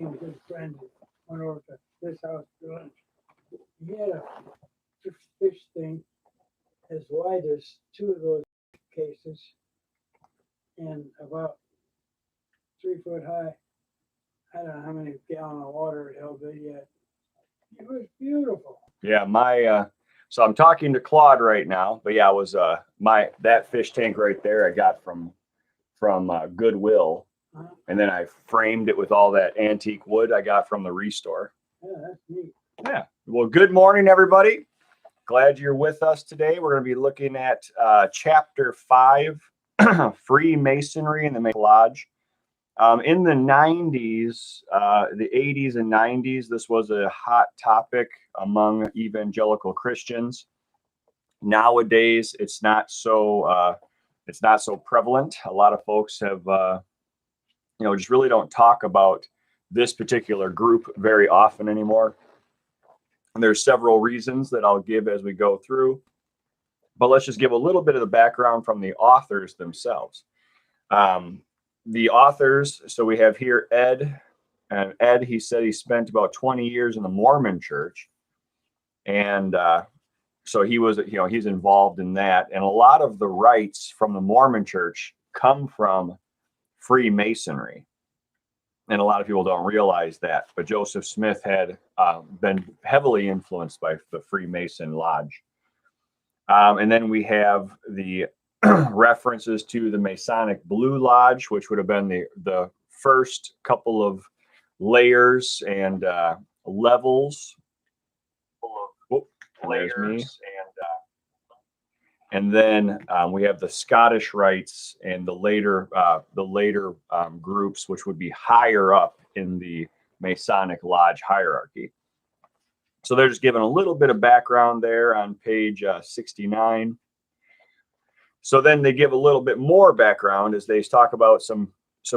a good friend went over to this house for lunch. He had a fish thing as wide as two of those cases and about 3 foot high. I don't know how many gallons of water it held, but yet it was beautiful. Yeah, so I'm talking to Claude right now, but yeah, it was that fish tank right there I got from Goodwill, and then I framed it with all that antique wood I got from the restore. Yeah, that's neat. Yeah. Well, good morning, everybody. Glad you're with us today. We're going to be looking at Chapter 5, Freemasonry and the Masonic Lodge. In the 90s, the 80s and 90s, this was a hot topic among evangelical Christians. Nowadays, it's not so prevalent. A lot of folks have, just really don't talk about this particular group very often anymore. And there's several reasons that I'll give as we go through, but let's just give a little bit of the background from the authors themselves. The authors, so we have here Ed, and Ed, he said he spent about 20 years in the Mormon church. And so he was, he's involved in that. And a lot of the rites from the Mormon church come from Freemasonry. And a lot of people don't realize that. But Joseph Smith had been heavily influenced by the Freemason Lodge. And then we have the references to the Masonic Blue Lodge, which would have been the first couple of layers and levels. And then we have the Scottish rites and the later groups, which would be higher up in the Masonic Lodge hierarchy. So they're just giving a little bit of background there on page 69. So then they give a little bit more background as they talk about some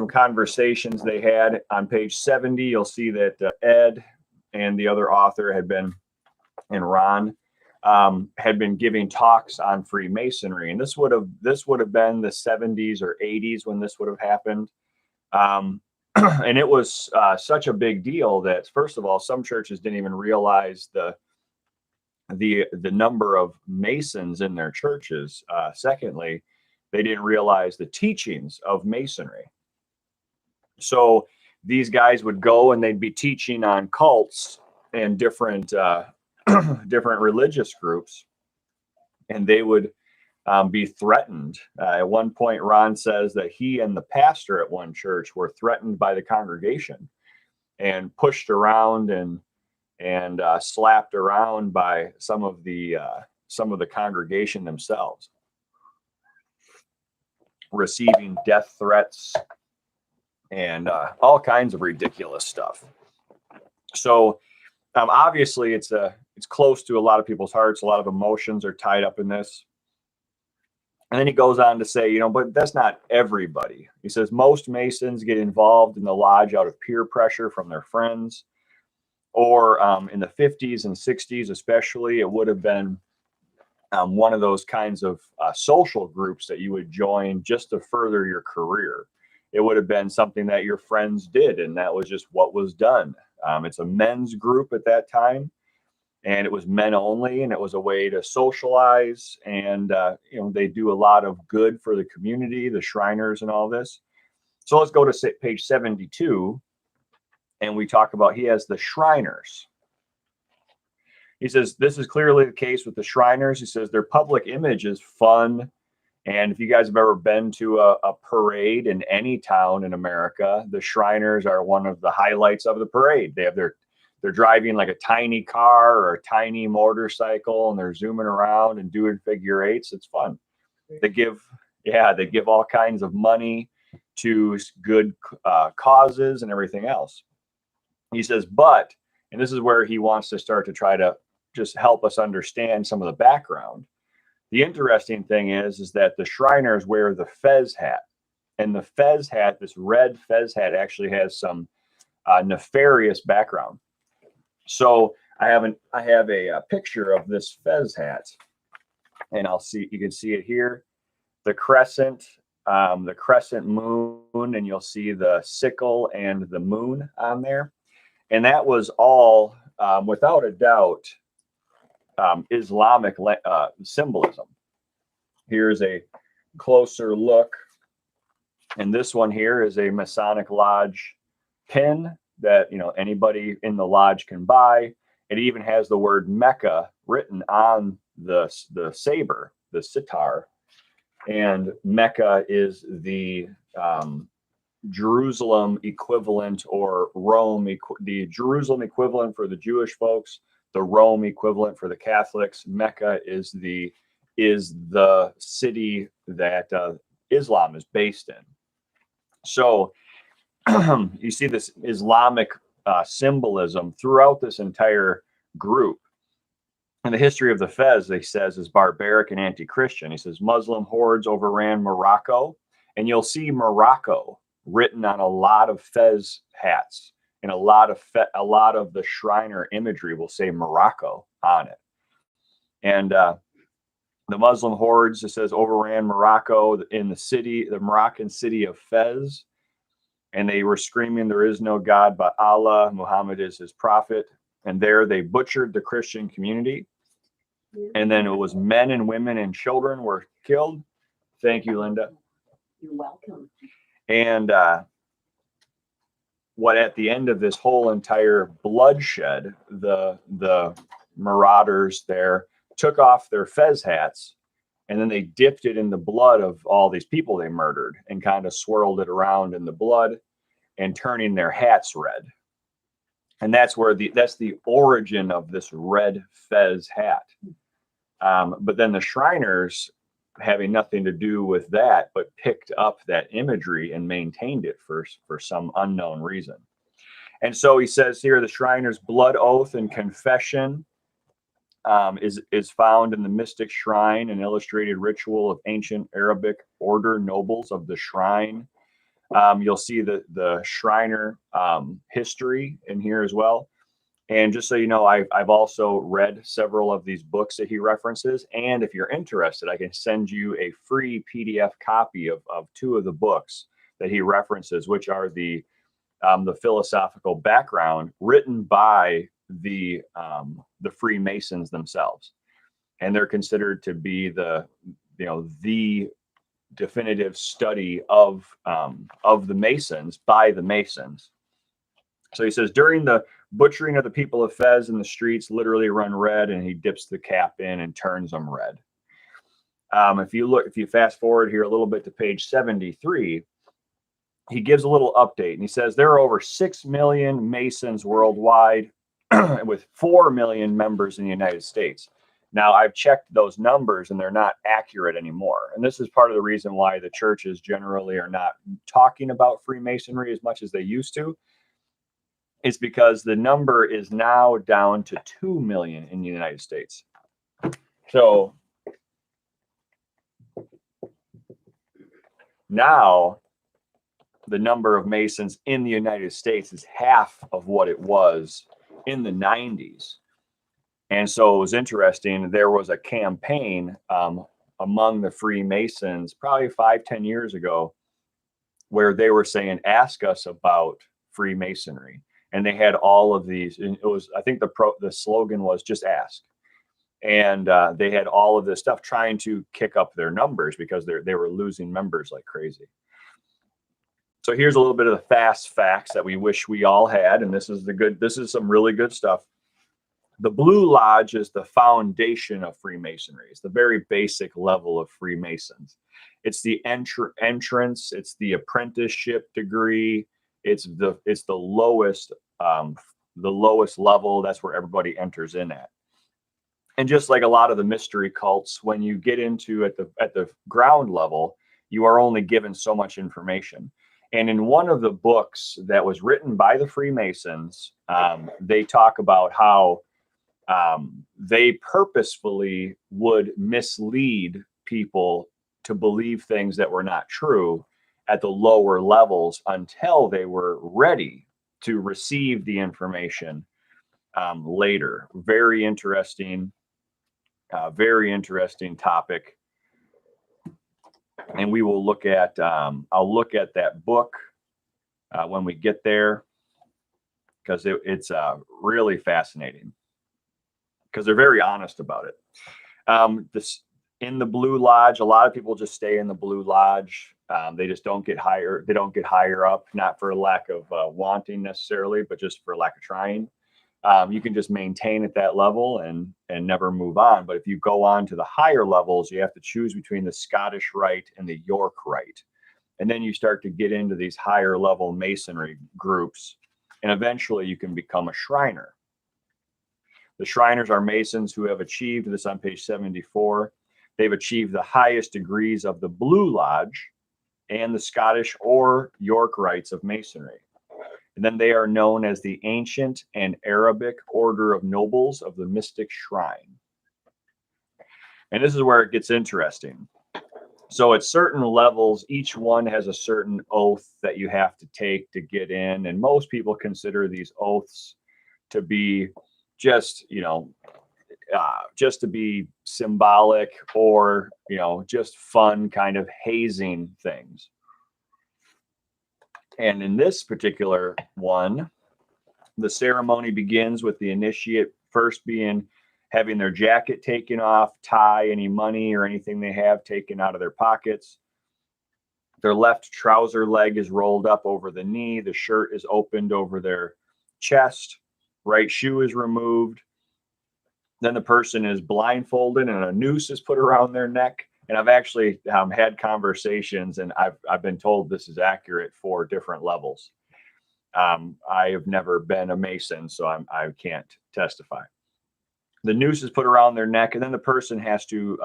conversations they had. On page 70, you'll see that Ed and the other author and Ron had been giving talks on Freemasonry, and this would have been the 70s or 80s when this would have happened. And it was such a big deal that, first of all, some churches didn't even realize the number of Masons in their churches. Secondly, they didn't realize the teachings of Masonry. So these guys would go and they'd be teaching on cults and different religious groups, and they would be threatened. At one point, Ron says that he and the pastor at one church were threatened by the congregation and pushed around and slapped around by some of the congregation themselves, receiving death threats and all kinds of ridiculous stuff. So obviously it's close to a lot of people's hearts. A lot of emotions are tied up in this. And then he goes on to say, but that's not everybody. He says most Masons get involved in the lodge out of peer pressure from their friends, or in the 50s and 60s especially, it would have been one of those kinds of social groups that you would join just to further your career. It would have been something that your friends did, and that was just what was done. It's a men's group at that time, and it was men only, and it was a way to socialize, and they do a lot of good for the community, the Shriners and all this. So let's go to page 72, and we talk about, he has the Shriners. He says, this is clearly the case with the Shriners. He says their public image is fun. And if you guys have ever been to a parade in any town in America, the Shriners are one of the highlights of the parade. They have they're driving like a tiny car or a tiny motorcycle, and they're zooming around and doing figure eights. It's fun. They give all kinds of money to good causes and everything else. He says, and this is where he wants to start to try to just help us understand some of the background. The interesting thing is that the Shriners wear the fez hat, and the fez hat, this red fez hat, actually has some nefarious background. So I have a picture of this fez hat, and you can see it here. The crescent the crescent moon, and you'll see the sickle and the moon on there. And that was all, without a doubt, Islamic symbolism. Here's a closer look. And this one here is a Masonic Lodge pin that, you know, anybody in the lodge can buy. It even has the word Mecca written on the saber, the sitar. And Mecca is the Jerusalem equivalent, or Rome, the Jerusalem equivalent for the Jewish folks, the Rome equivalent for the Catholics. Mecca is the city that Islam is based in. So you see this Islamic symbolism throughout this entire group. And the history of the Fez, he says, is barbaric and anti-Christian. He says Muslim hordes overran Morocco, and you'll see Morocco written on a lot of Fez hats, and a lot of the Shriner imagery will say Morocco on it. And the Muslim hordes, it says, overran Morocco in the Moroccan city of Fez. And they were screaming, "There is no God but Allah. Muhammad is his prophet." And there they butchered the Christian community. And then it was men and women and children were killed. Thank you, Linda. You're welcome. And what at the end of this whole entire bloodshed, the marauders there took off their Fez hats, and then they dipped it in the blood of all these people they murdered and kind of swirled it around in the blood and turning their hats red. And that's where that's the origin of this red Fez hat. But then the Shriners, having nothing to do with that, but picked up that imagery and maintained it for some unknown reason. And so he says here, the Shriners' blood oath and confession is found in the mystic shrine, an illustrated ritual of ancient Arabic order nobles of the shrine. You'll see the Shriner history in here as well. And just so you know, I've also read several of these books that he references. And if you're interested, I can send you a free PDF copy of two of the books that he references, which are the philosophical background written by the Freemasons themselves. And they're considered to be the definitive study of the Masons by the Masons. So he says, during the butchering of the people of Fez in the streets literally run red, and he dips the cap in and turns them red. If you fast forward here a little bit to page 73, he gives a little update, and he says there are over 6 million Masons worldwide with 4 million members in the United States. Now, I've checked those numbers, and they're not accurate anymore. And this is part of the reason why the churches generally are not talking about Freemasonry as much as they used to. Is because the number is now down to 2 million in the United States. So now the number of Masons in the United States is half of what it was in the 90s. And so it was interesting. There was a campaign among the Freemasons probably 5-10 years ago where they were saying, ask us about Freemasonry. And they had all of these, and it was, I think the slogan was just ask. And they had all of this stuff trying to kick up their numbers because they were losing members like crazy. So here's a little bit of the fast facts that we wish we all had. And this is some really good stuff. The Blue Lodge is the foundation of Freemasonry. It's the very basic level of Freemasons. It's the entrance. It's the apprenticeship degree. It's the lowest level. That's where everybody enters in at. And just like a lot of the mystery cults, when you get into at the ground level, you are only given so much information. And in one of the books that was written by the Freemasons, they talk about how they purposefully would mislead people to believe things that were not true at the lower levels until they were ready to receive the information later. Very interesting topic. And we will look at, I'll look at that book when we get there, because it's really fascinating, because they're very honest about it. This in the Blue Lodge, a lot of people just stay in the Blue Lodge. They just don't get higher. They don't get higher up, not for lack of wanting necessarily, but just for lack of trying. You can just maintain at that level and never move on. But if you go on to the higher levels, you have to choose between the Scottish Rite and the York Rite. And then you start to get into these higher level Masonry groups. And eventually you can become a Shriner. The Shriners are Masons who have achieved this on page 74. They've achieved the highest degrees of the Blue Lodge and the Scottish or York Rites of Masonry. And then they are known as the Ancient and Arabic Order of Nobles of the Mystic Shrine. And this is where it gets interesting. So at certain levels, each one has a certain oath that you have to take to get in. And most people consider these oaths to be just, just to be symbolic, or, just fun kind of hazing things. And in this particular one, the ceremony begins with the initiate first having their jacket taken off, tie, any money or anything they have taken out of their pockets. Their left trouser leg is rolled up over the knee. The shirt is opened over their chest. Right shoe is removed. Then the person is blindfolded and a noose is put around their neck. And I've actually had conversations, and I've been told this is accurate for different levels. I have never been a Mason, so I can't testify. The noose is put around their neck, and then the person has to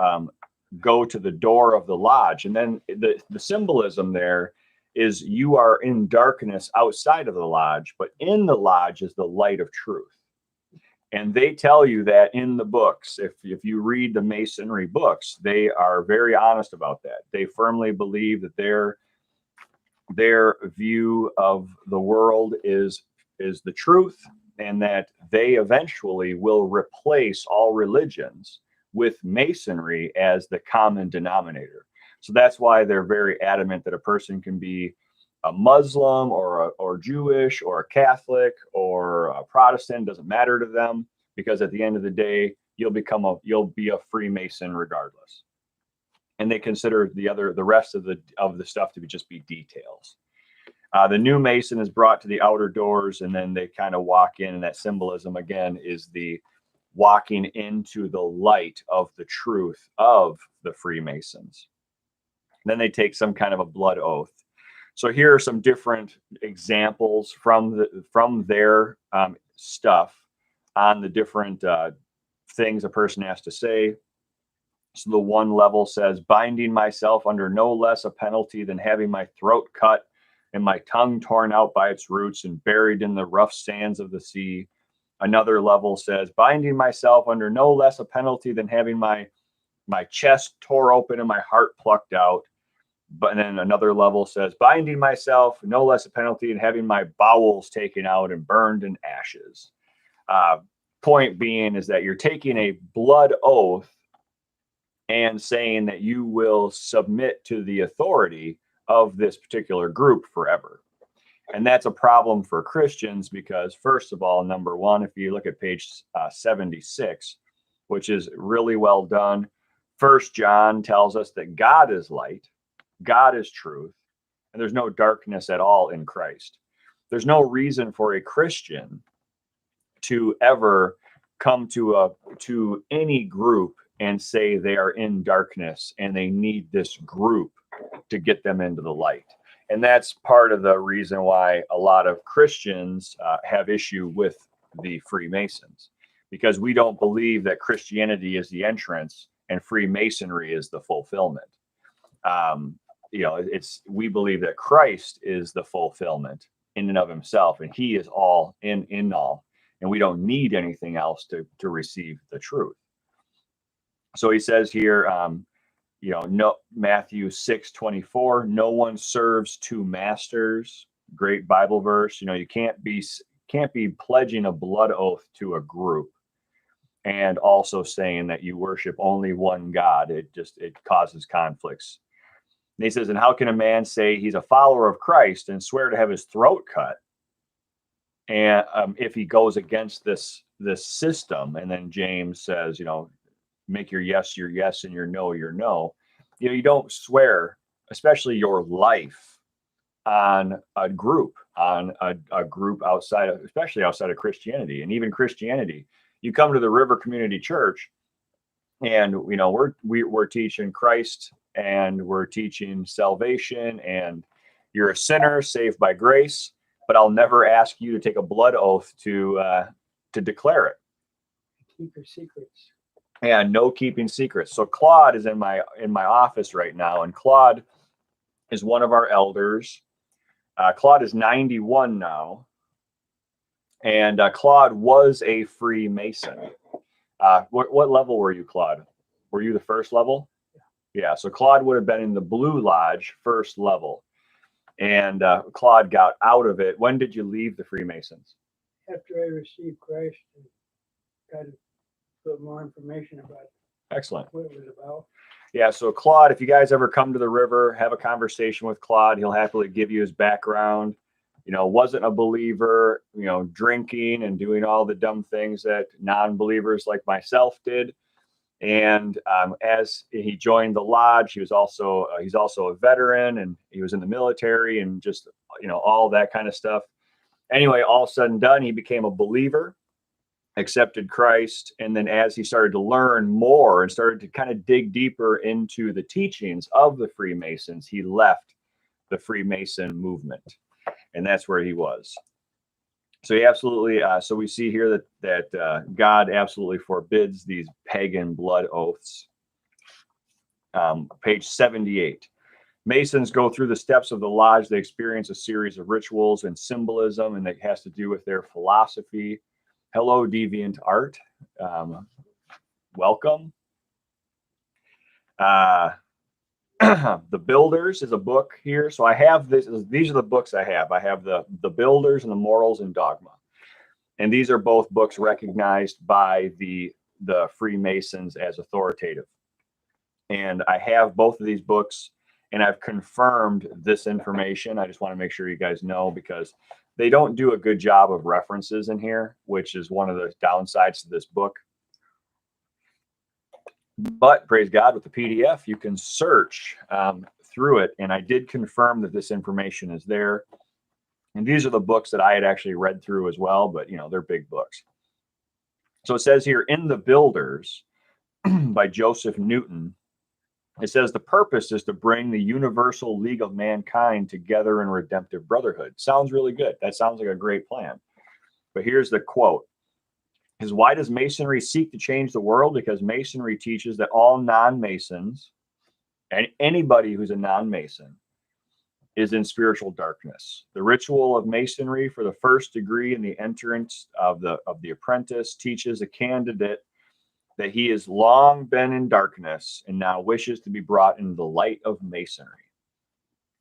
go to the door of the lodge. And then the symbolism there is you are in darkness outside of the lodge, but in the lodge is the light of truth. And they tell you that in the books. If you read the Masonry books, they are very honest about that. They firmly believe that their view of the world is the truth, and that they eventually will replace all religions with Masonry as the common denominator. So that's why they're very adamant that a person can be a Muslim or Jewish or a Catholic or a Protestant, doesn't matter to them, because at the end of the day, you'll be a Freemason regardless. And they consider the rest of the stuff to just be details. The new Mason is brought to the outer doors, and then they kind of walk in, and that symbolism again is the walking into the light of the truth of the Freemasons. Then they take some kind of a blood oath. So here are some different examples from their stuff on the different things a person has to say. So the one level says, binding myself under no less a penalty than having my throat cut and my tongue torn out by its roots and buried in the rough sands of the sea. Another level says, binding myself under no less a penalty than having my chest tore open and my heart plucked out. But then another level says, binding myself, no less a penalty than having my bowels taken out and burned in ashes. Point being is that you're taking a blood oath and saying that you will submit to the authority of this particular group forever. And that's a problem for Christians because, first of all, number one, if you look at page 76, which is really well done, 1 John tells us that God is light, God is truth, and there's no darkness at all in Christ. There's no reason for a Christian to ever come to any group and say they are in darkness and they need this group to get them into the light. And that's part of the reason why a lot of Christians have issue with the Freemasons, because we don't believe that Christianity is the entrance and Freemasonry is the fulfillment. We believe that Christ is the fulfillment in and of himself, and he is all in all, and we don't need anything else to receive the truth. So he says here, no, Matthew 6:24, no one serves two masters. Great Bible verse. You can't be pledging a blood oath to a group and also saying that you worship only one God. It causes conflicts. And he says, and how can a man say he's a follower of Christ and swear to have his throat cut? And if he goes against this system, and then James says, make your yes and your no your no. You don't swear, especially your life, on a group, outside of, especially outside of Christianity. And even Christianity, you come to the River Community Church, and we're teaching Christ, and we're teaching salvation, and you're a sinner saved by grace, but I'll never ask you to take a blood oath to declare it. Keep your secrets. And no keeping secrets. So Claude is in my office right now, and Claude is one of our elders. Claude is 91 now, and Claude was a Freemason. What level were you, Claude? Were you the first level? Yeah. So Claude would have been in the Blue Lodge, first level, and Claude got out of it. When did you leave the Freemasons? After I received Christ and got a little more information about Excellent. what it was about. Yeah, so Claude, if you guys ever come to the river, have a conversation with Claude. He'll happily give you his background. Wasn't a believer, drinking and doing all the dumb things that non-believers like myself did. And as he joined the lodge, he's also a veteran, and he was in the military, and just all that kind of stuff. Anyway, all said and done, he became a believer, accepted Christ, and then as he started to learn more and started to kind of dig deeper into the teachings of the Freemasons, he left the Freemason movement, and that's where he was. So he absolutely, so we see here that God absolutely forbids these pagan blood oaths. Page 78. Masons go through the steps of the lodge. They experience a series of rituals and symbolism, and it has to do with their philosophy. Hello, Deviant Art. Welcome. The Builders is a book here. So I have this. These are the books I have. I have the Builders and the Morals and Dogma. And these are both books recognized by the Freemasons as authoritative. And I have both of these books, and I've confirmed this information. I just want to make sure you guys know, because they don't do a good job of references in here, which is one of the downsides to this book. But praise God, with the PDF, you can search through it. And I did confirm that this information is there. And these are the books that I had actually read through as well, but they're big books. So it says here, in The Builders by Joseph Newton, it says the purpose is to bring the universal league of mankind together in redemptive brotherhood. Sounds really good. That sounds like a great plan. But here's the quote. Is why does Masonry seek to change the world? Because Masonry teaches that all non-Masons, and anybody who's a non-Mason, is in spiritual darkness. The ritual of Masonry for the first degree in the entrance of the apprentice teaches a candidate that he has long been in darkness and now wishes to be brought into the light of Masonry.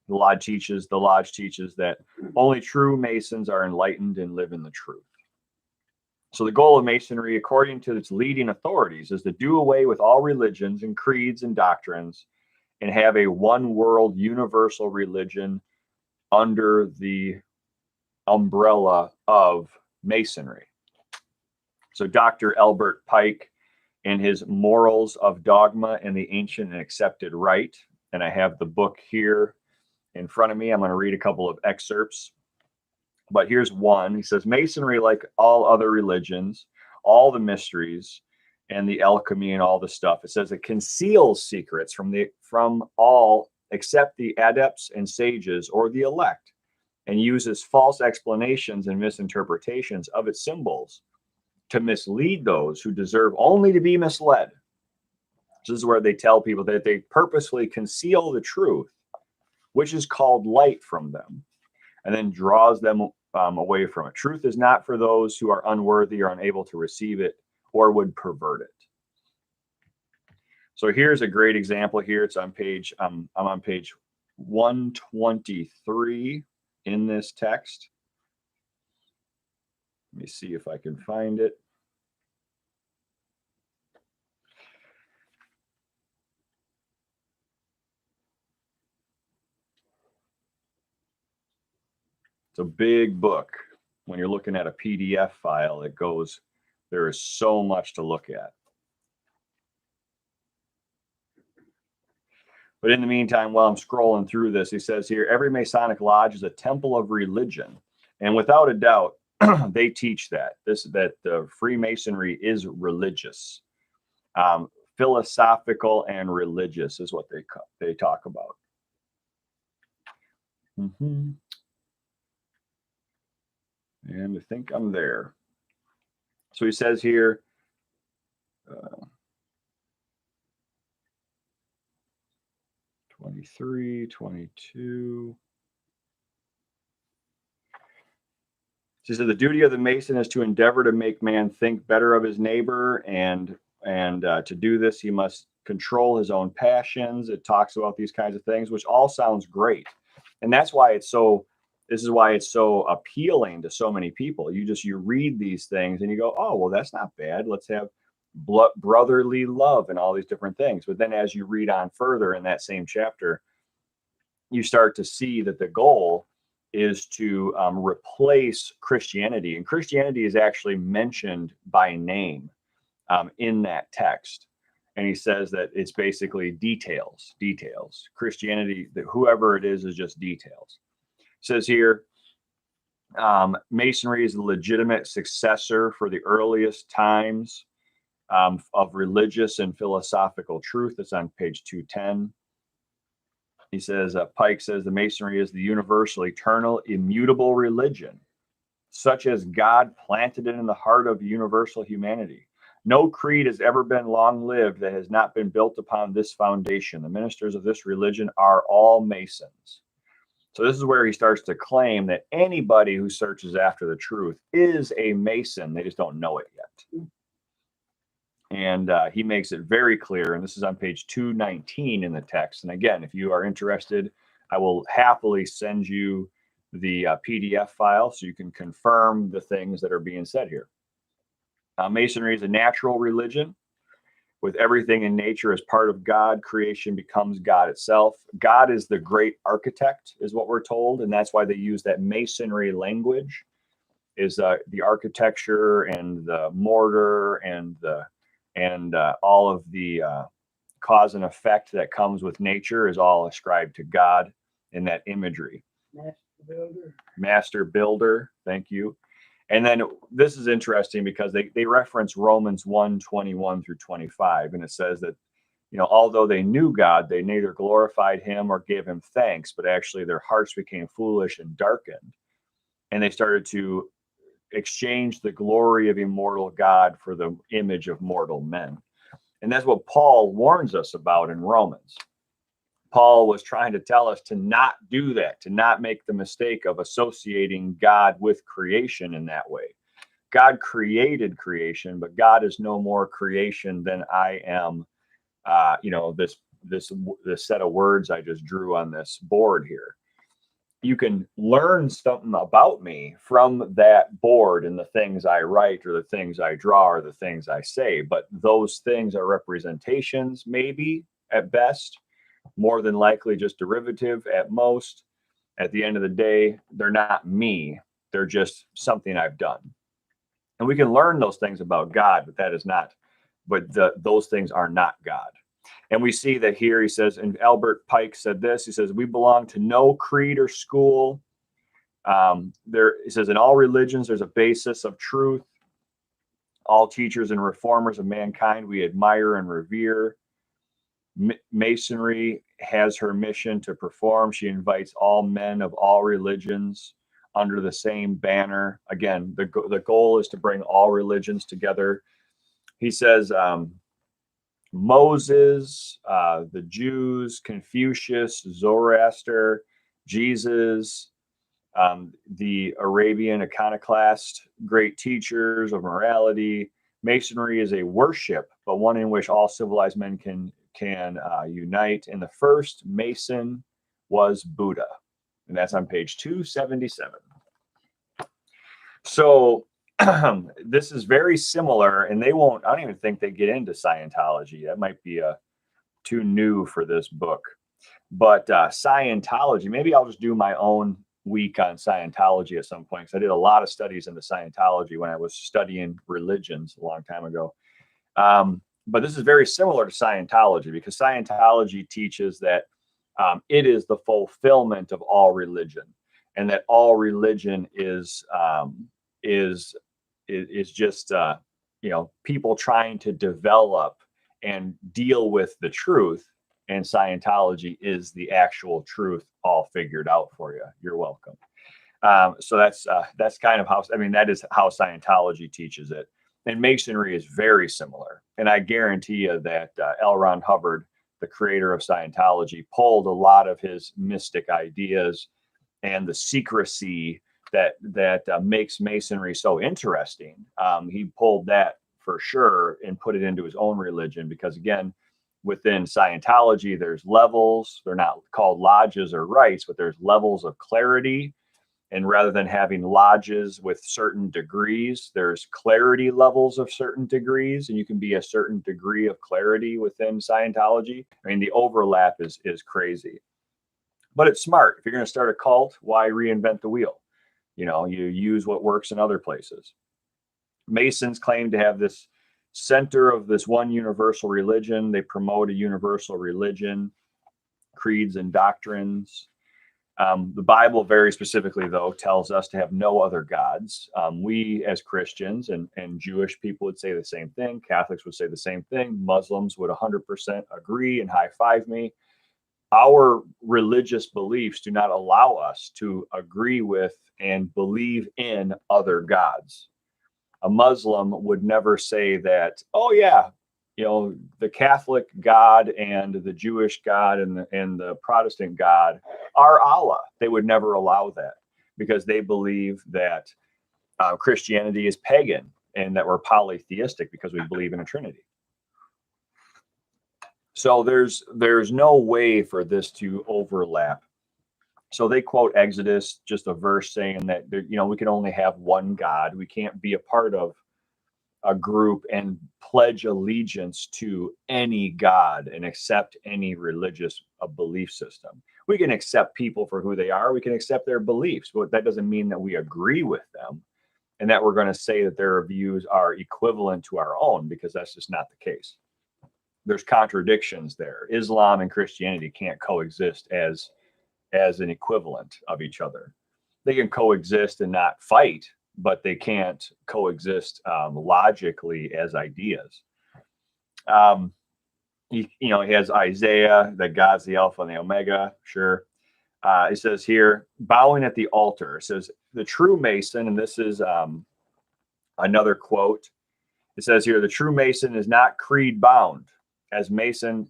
The lodge teaches that only true Masons are enlightened and live in the truth. So the goal of Masonry, according to its leading authorities, is to do away with all religions and creeds and doctrines and have a one world universal religion under the umbrella of Masonry. So Dr. Albert Pike, in his Morals of Dogma and the Ancient and Accepted Rite, and I have the book here in front of me. I'm going to read a couple of excerpts. But here's one. He says, Masonry, like all other religions, all the mysteries and the alchemy and all the stuff, it says it conceals secrets from all except the adepts and sages or the elect, and uses false explanations and misinterpretations of its symbols to mislead those who deserve only to be misled. This is where they tell people that they purposely conceal the truth, which is called light, from them, and then draws them away from it. Truth is not for those who are unworthy or unable to receive it or would pervert it. So here's a great example here. It's on page, I'm on page 123 in this text. Let me see if I can find it. It's a big book. When you're looking at a PDF file, there is so much to look at. But in the meantime, while I'm scrolling through this, he says here, every Masonic lodge is a temple of religion. And without a doubt, they teach that Freemasonry is religious. Philosophical and religious is what they talk about. And I think I'm there. So he says here, 23, 22. He says the duty of the Mason is to endeavor to make man think better of his neighbor, and to do this, he must control his own passions. It talks about these kinds of things, which all sounds great. And that's why this is why it's so appealing to so many people. You read these things and you go, oh, well, that's not bad. Let's have brotherly love and all these different things. But then as you read on further in that same chapter, you start to see that the goal is to replace Christianity. And Christianity is actually mentioned by name in that text. And he says that it's basically details. Christianity, that whoever it is just details. It says here, Masonry is the legitimate successor for the earliest times of religious and philosophical truth. That's on page 210. He says, Pike says the Masonry is the universal, eternal, immutable religion, such as God planted it in the heart of universal humanity. No creed has ever been long-lived that has not been built upon this foundation. The ministers of this religion are all Masons. So this is where he starts to claim that anybody who searches after the truth is a Mason. They just don't know it yet. And he makes it very clear, and this is on page 219 in the text. And again, if you are interested, I will happily send you the PDF file so you can confirm the things that are being said here. Masonry is a natural religion. With everything in nature as part of God, creation becomes God itself. God is the great architect, is what we're told, and that's why they use that Masonry language, is the architecture and the mortar and all of the cause and effect that comes with nature is all ascribed to God in that imagery. Master builder. Thank you. And then this is interesting because they reference Romans 1:21 through 25. And it says that, although they knew God, they neither glorified him or gave him thanks, but actually their hearts became foolish and darkened. And they started to exchange the glory of immortal God for the image of mortal men. And that's what Paul warns us about in Romans. Paul was trying to tell us to not do that, to not make the mistake of associating God with creation in that way. God created creation, but God is no more creation than I am. This set of words I just drew on this board here. You can learn something about me from that board and the things I write or the things I draw or the things I say. But those things are representations, maybe at best, more than likely just derivative at most. At the end of the day, they're not me. They're just something I've done. And we can learn those things about God, but those thing are not God. And we see that here he says, and Albert Pike said this, he says, we belong to no creed or school. He says, in all religions, there's a basis of truth. All teachers and reformers of mankind we admire and revere. Masonry has her mission to perform. She invites all men of all religions under the same banner. Again, the goal is to bring all religions together. He says, Moses, the Jews, Confucius, Zoroaster, Jesus, the Arabian iconoclast, great teachers of morality. Masonry is a worship, but one in which all civilized men can unite. And the first Mason was Buddha. And that's on page 277. So this is very similar, and I don't even think they get into Scientology. That might be too new for this book. But Scientology, maybe I'll just do my own week on Scientology at some point, because I did a lot of studies into Scientology when I was studying religions a long time ago. But this is very similar to Scientology, because Scientology teaches that it is the fulfillment of all religion, and that all religion is just people trying to develop and deal with the truth, and Scientology is the actual truth, all figured out for you. You're welcome. So that's kind of how, that is how Scientology teaches it. And Masonry is very similar. And I guarantee you that L. Ron Hubbard, the creator of Scientology, pulled a lot of his mystic ideas and the secrecy that makes Masonry so interesting. He pulled that for sure and put it into his own religion, because again, within Scientology, there's levels. They're not called lodges or rites, but there's levels of clarity. And rather than having lodges with certain degrees, there's clarity levels of certain degrees, and you can be a certain degree of clarity within Scientology. The overlap is crazy, but it's smart. If you're going to start a cult, why reinvent the wheel? You use what works in other places. Masons claim to have this center of this one universal religion. They promote a universal religion, creeds and doctrines. The Bible very specifically, though, tells us to have no other gods. We as Christians and Jewish people would say the same thing. Catholics would say the same thing. Muslims would 100% agree and high five me. Our religious beliefs do not allow us to agree with and believe in other gods. A Muslim would never say that, oh yeah, the Catholic God and the Jewish God and the Protestant God are Allah. They would never allow that, because they believe that Christianity is pagan and that we're polytheistic because we believe in a Trinity. So there's no way for this to overlap. So they quote Exodus, just a verse saying that we can only have one God. We can't be a part of a group and pledge allegiance to any God and accept any religious belief system. We can accept people for who they are. We can accept their beliefs, but that doesn't mean that we agree with them and that we're going to say that their views are equivalent to our own, because that's just not the case. There's contradictions there. Islam and Christianity can't coexist as an equivalent of each other. They can coexist and not fight, but they can't coexist logically as ideas. He has Isaiah, that God's the Alpha and the Omega. Sure. It says here, bowing at the altar. It says, the true Mason, and this is another quote. It says here, the true Mason is not creed bound. As a Mason,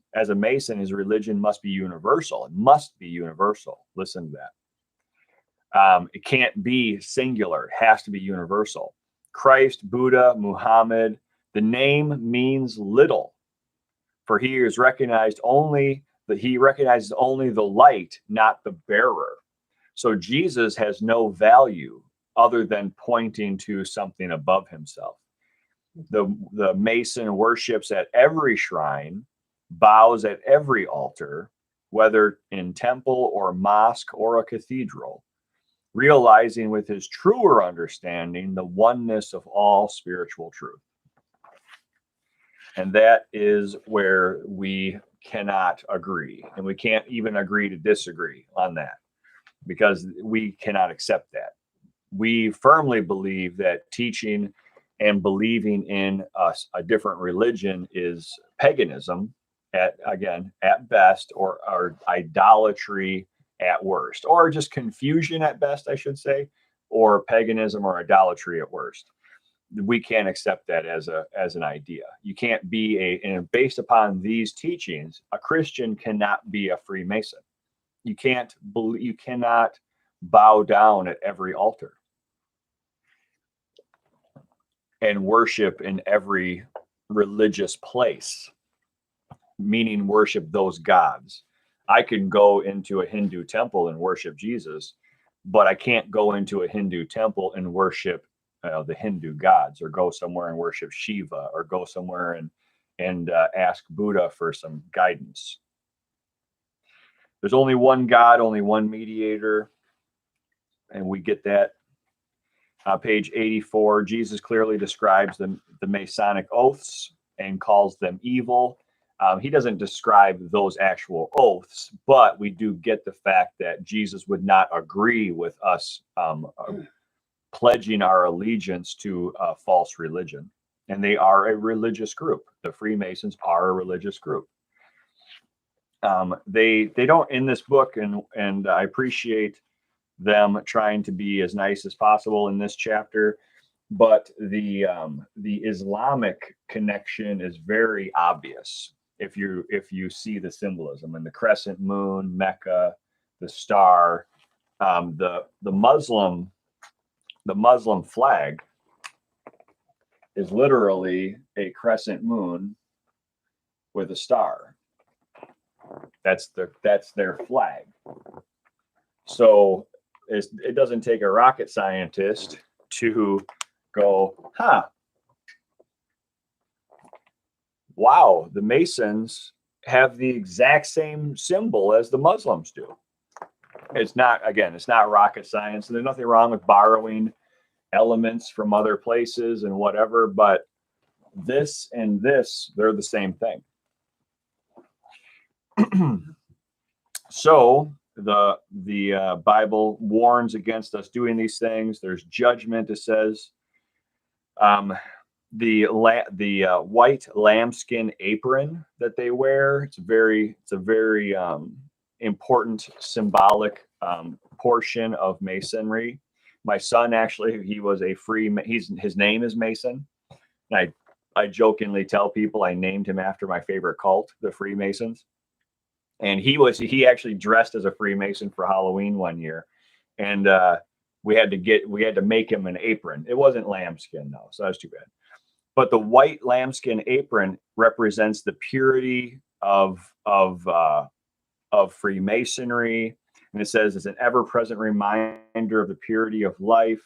his religion must be universal. It must be universal. Listen to that. It can't be singular. It has to be universal. Christ, Buddha, Muhammad, the name means little, for he recognizes only the light, not the bearer. So Jesus has no value other than pointing to something above himself. The Mason worships at every shrine, bows at every altar, whether in temple or mosque or a cathedral, realizing with his truer understanding the oneness of all spiritual truth. And that is where we cannot agree. And we can't even agree to disagree on that, because we cannot accept that. We firmly believe that teaching and believing in a different religion is paganism at best, or idolatry at worst, or just confusion at best, I should say, or paganism or idolatry at worst. We can't accept that as an idea. You can't be and based upon these teachings, a Christian cannot be a Freemason. You cannot bow down at every altar and worship in every religious place, meaning worship those gods. I can go into a Hindu temple and worship Jesus, but I can't go into a Hindu temple and worship the Hindu gods, or go somewhere and worship Shiva, or go somewhere and ask Buddha for some guidance. There's only one God, only one mediator. and we get that. Page 84, Jesus clearly describes the Masonic oaths and calls them evil. He doesn't describe those actual oaths, but we do get the fact that Jesus would not agree with us pledging our allegiance to a false religion. And they are a religious group. The Freemasons are a religious group. They don't in this book, and I appreciate them trying to be as nice as possible in this chapter, but the Islamic connection is very obvious if you see the symbolism and the crescent moon, Mecca, the star, the Muslim flag is literally a crescent moon with a star. That's their flag. So it doesn't take a rocket scientist to go, wow, the Masons have the exact same symbol as the Muslims do. It's not rocket science. And there's nothing wrong with borrowing elements from other places and whatever, but this and this, they're the same thing. So the Bible warns against us doing these things. There's judgment, it says. The white lambskin apron that they wear, it's a very important symbolic portion of Masonry. My son, actually, he was his name is Mason. And I jokingly tell people I named him after my favorite cult, the Freemasons. And he actually dressed as a Freemason for Halloween one year. And we had to make him an apron. It wasn't lambskin though, so that's too bad. But the white lambskin apron represents the purity of Freemasonry. And it says it's an ever-present reminder of the purity of life,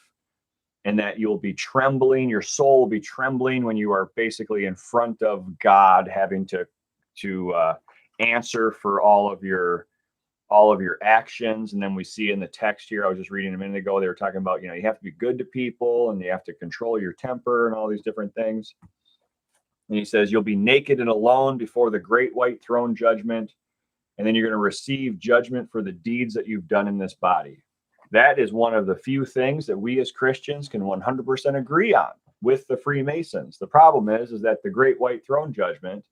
and that you'll be trembling, your soul will be trembling when you are basically in front of God, having to answer for all of your actions. And then we see in the text here, I was just reading a minute ago, they were talking about, you have to be good to people and you have to control your temper and all these different things. And he says, you'll be naked and alone before the great white throne judgment. And then you're going to receive judgment for the deeds that you've done in this body. That is one of the few things that we as Christians can 100% agree on with the Freemasons. The problem is that the great white throne judgment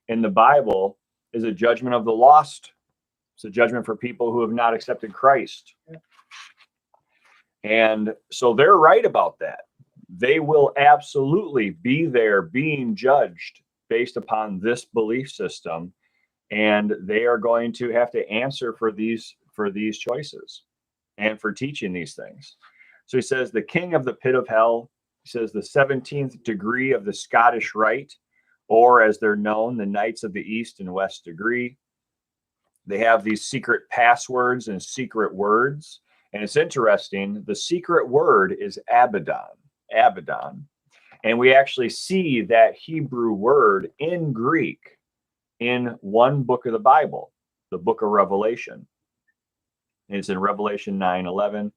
in the Bible is a judgment of the lost. It's a judgment for people who have not accepted Christ. And so they're right about that. They will absolutely be there being judged based upon this belief system. And they are going to have to answer for these choices and for teaching these things. So he says the king of the pit of hell, he says the 17th degree of the Scottish Rite, or as they're known, the Knights of the East and West degree. They have these secret passwords and secret words. And it's interesting, the secret word is Abaddon. And we actually see that Hebrew word in Greek in one book of the Bible, the book of Revelation. And it's in Revelation 9:11. It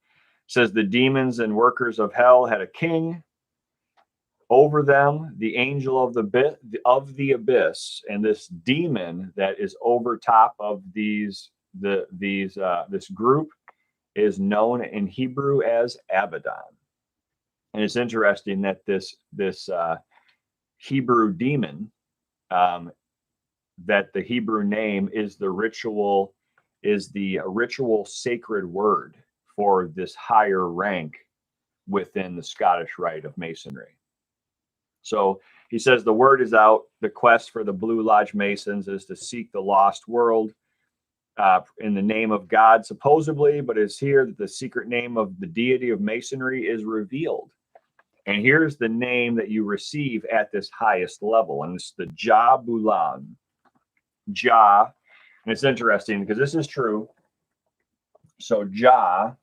says the demons and workers of hell had a king over them, the angel of the abyss, and this demon that is over top of this group is known in Hebrew as Abaddon. And it's interesting that this Hebrew demon, that the Hebrew name is the ritual sacred word for this higher rank within the Scottish Rite of Masonry. So he says the word is out. The quest for the Blue Lodge Masons is to seek the lost world in the name of God, supposedly, but it's here that the secret name of the deity of Masonry is revealed. And here's the name that you receive at this highest level, and it's the Jabulan. Jah, and it's interesting because this is true. So Jah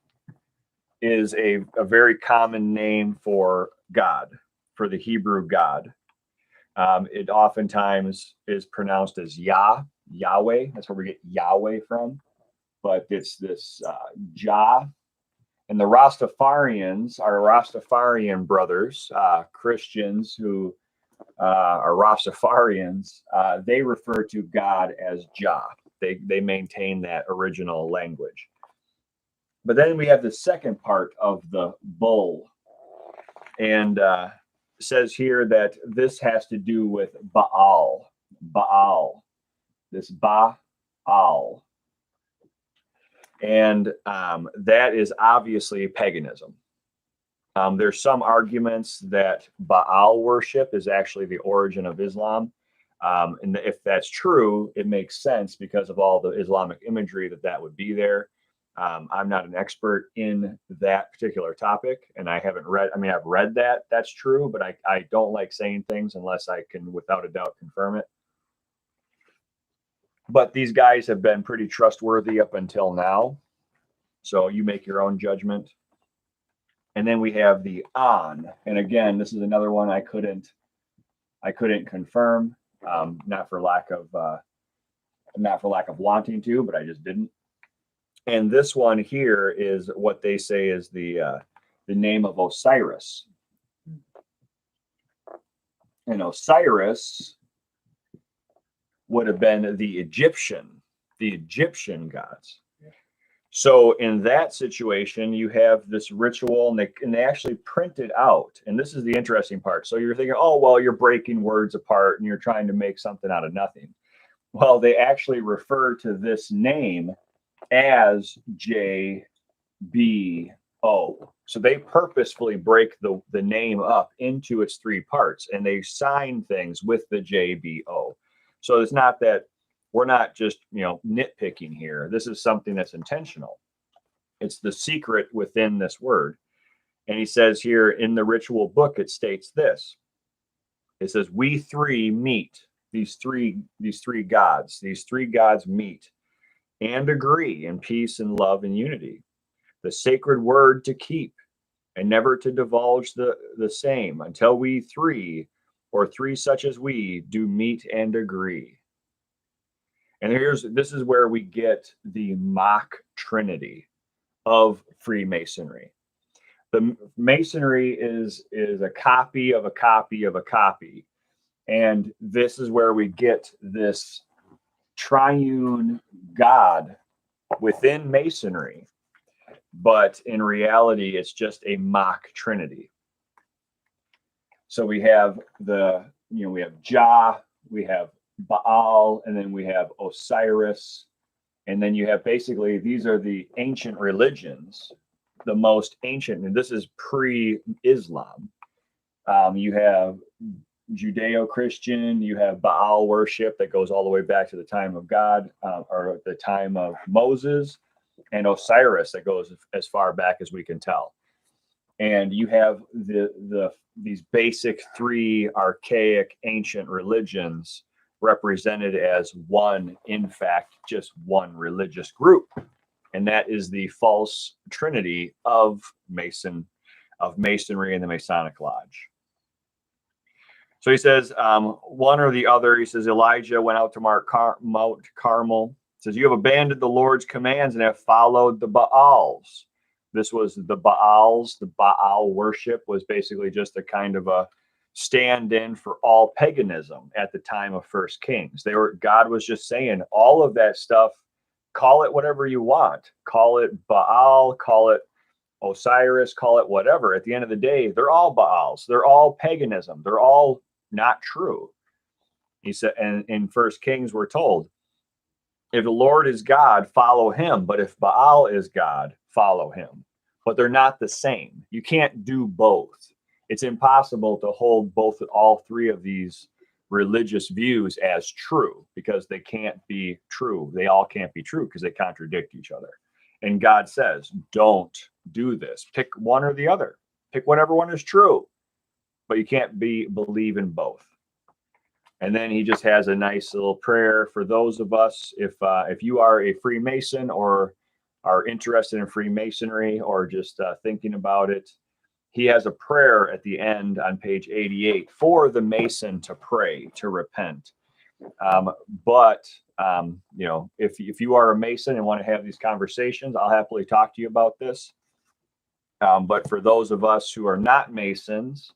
is a very common name for God, for the Hebrew God. It oftentimes is pronounced as Yahweh. That's where we get Yahweh from. But it's this Jah, And the Rastafarians, our Rastafarian brothers, Christians who are Rastafarians, they refer to God as Jah. They maintain that original language. But then we have the second part of the bull. And says here that this has to do with Baal. Baal. This Baal. And that is obviously paganism. There's some arguments that Baal worship is actually the origin of Islam. And if that's true, it makes sense because of all the Islamic imagery that would be there. I'm not an expert in that particular topic, and I haven't read, I mean, I've read that that's true, but I don't like saying things unless I can, without a doubt, confirm it. But these guys have been pretty trustworthy up until now. So you make your own judgment. And then we have the on. And again, this is another one I couldn't confirm, not for lack of wanting to, but I just didn't. And this one here is what they say is the name of Osiris. And Osiris would have been the Egyptian gods. So in that situation, you have this ritual, and they actually print it out. And this is the interesting part. So you're thinking, oh, well, you're breaking words apart and you're trying to make something out of nothing. Well, they actually refer to this name as JBO. So they purposefully break the name up into its three parts, and they sign things with the JBO. So it's not that we're not just, nitpicking here. This is something that's intentional. It's the secret within this word. And he says here in the ritual book, it states this. It says, we three meet, these three gods meet and agree in peace and love and unity. The sacred word to keep and never to divulge the same until we three, or three such as we, do meet and agree. And this is where we get the Mock Trinity of Freemasonry. The Masonry is a copy of a copy of a copy. And this is where we get this triune God within Masonry. But in reality, it's just a mock Trinity. So we have we have Jah, we have Baal, and then we have Osiris. And then you have basically, these are the ancient religions, the most ancient, and this is pre-Islam. You have Judeo-Christian, you have Baal worship that goes all the way back to the time of God, or the time of Moses, and Osiris that goes as far back as we can tell. And you have these basic three archaic ancient religions represented as one, in fact, just one religious group. And that is the false trinity of Masonry and the Masonic Lodge. So he says, one or the other, he says, Elijah went out to Mount Carmel. He says, you have abandoned the Lord's commands and have followed the Baals. This was the Baals. The Baal worship was basically just a kind of a stand-in for all paganism at the time of First Kings. God was just saying all of that stuff, call it whatever you want. Call it Baal, call it Osiris, call it whatever. At the end of the day, they're all Baals. They're all paganism. They're all not true. He said, and in First Kings, we're told, if the Lord is God, follow him. But if Baal is God, follow him. But they're not the same. You can't do both. It's impossible to hold all three of these religious views as true, because they can't be true. They all can't be true because they contradict each other. And God says, don't do this. Pick one or the other. Pick whatever one is true. But you can't believe in both. And then he just has a nice little prayer for those of us. If you are a Freemason or are interested in Freemasonry or just thinking about it, he has a prayer at the end on page 88 for the Mason to pray, to repent. If you are a Mason and want to have these conversations, I'll happily talk to you about this. But for those of us who are not Masons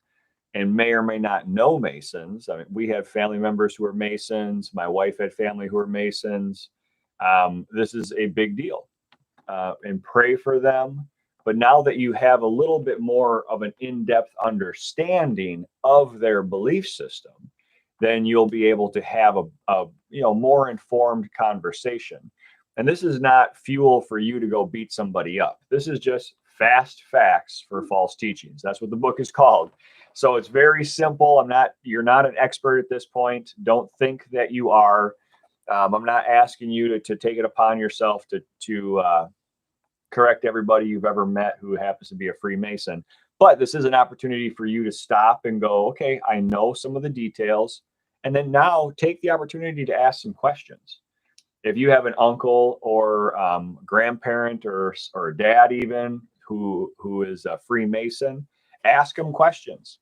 and may or may not know Masons, I mean, we have family members who are Masons. My wife had family who are Masons. This is a big deal, and pray for them. But now that you have a little bit more of an in-depth understanding of their belief system, then you'll be able to have a more informed conversation. And this is not fuel for you to go beat somebody up. This is just fast facts for false teachings. That's what the book is called. So it's very simple. You're not an expert at this point. Don't think that you are. I'm not asking you to take it upon yourself to correct everybody you've ever met who happens to be a Freemason. But this is an opportunity for you to stop and go, okay, I know some of the details. And then now take the opportunity to ask some questions. If you have an uncle or grandparent or dad even who is a Freemason, ask them questions.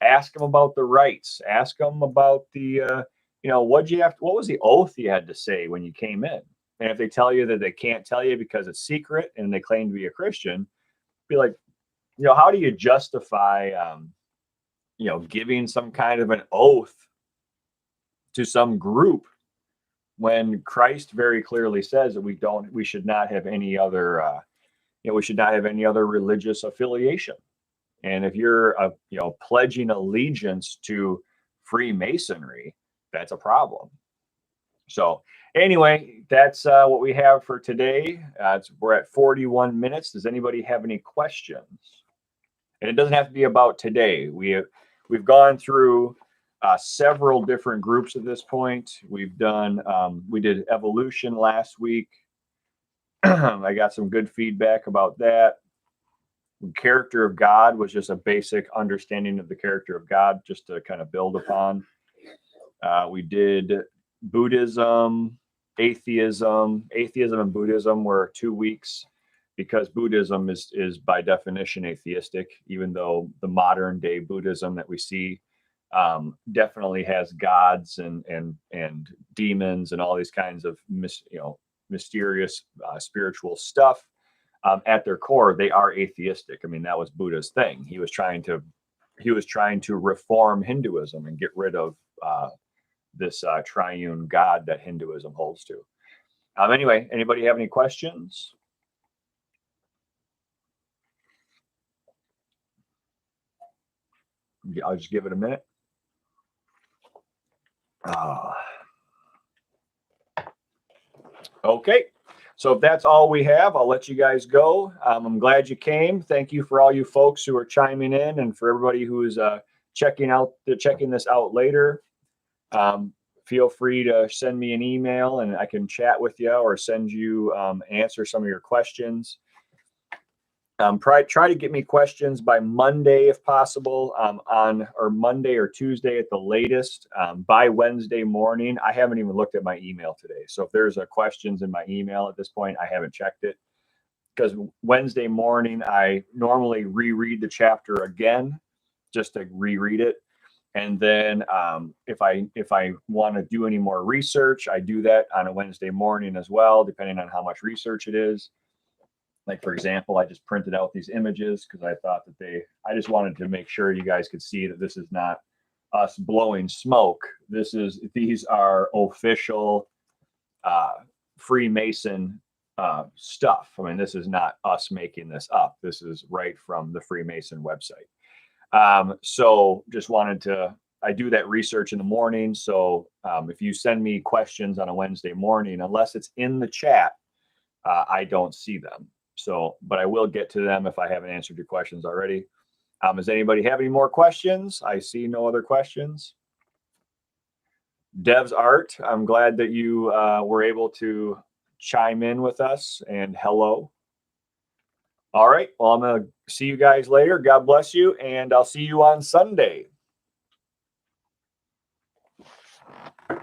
Ask them about the rites. Ask them about the, what was the oath you had to say when you came in? And if they tell you that they can't tell you because it's secret and they claim to be a Christian, be like, how do you justify, giving some kind of an oath to some group when Christ very clearly says that we should not have any other, we should not have any other religious affiliation. And if you're, pledging allegiance to Freemasonry, that's a problem. So anyway, that's what we have for today. We're at 41 minutes. Does anybody have any questions? And it doesn't have to be about today. We've gone through several different groups at this point. We did evolution last week. I got some good feedback about that. Character of God was just a basic understanding of the character of God, just to kind of build upon. We did Buddhism, atheism and Buddhism were 2 weeks, because Buddhism is by definition atheistic, even though the modern day Buddhism that we see definitely has gods and demons and all these kinds of mysterious spiritual stuff. At their core, they are atheistic. I mean, that was Buddha's thing. He was trying to reform Hinduism and get rid of this triune God that Hinduism holds to. Anyway, anybody have any questions? I'll just give it a minute. Okay. So if that's all we have, I'll let you guys go. I'm glad you came. Thank you for all you folks who are chiming in, and for everybody who is checking this out later. Feel free to send me an email and I can chat with you or send you answer some of your questions. Try to get me questions by Monday if possible, or Monday or Tuesday at the latest. By Wednesday morning, I haven't even looked at my email today. So if there's questions in my email at this point, I haven't checked it, because Wednesday morning I normally reread the chapter again, just to reread it. And then if I want to do any more research, I do that on a Wednesday morning as well, depending on how much research it is. Like, for example, I just printed out these images because I thought that I just wanted to make sure you guys could see that this is not us blowing smoke. These are official Freemason stuff. I mean, this is not us making this up. This is right from the Freemason website. So just I do that research in the morning. So if you send me questions on a Wednesday morning, unless it's in the chat, I don't see them. So, but I will get to them if I haven't answered your questions already. Does anybody have any more questions? I see no other questions. Dev's Art, I'm glad that you were able to chime in with us, and hello. All right, well, I'm going to see you guys later. God bless you, and I'll see you on Sunday.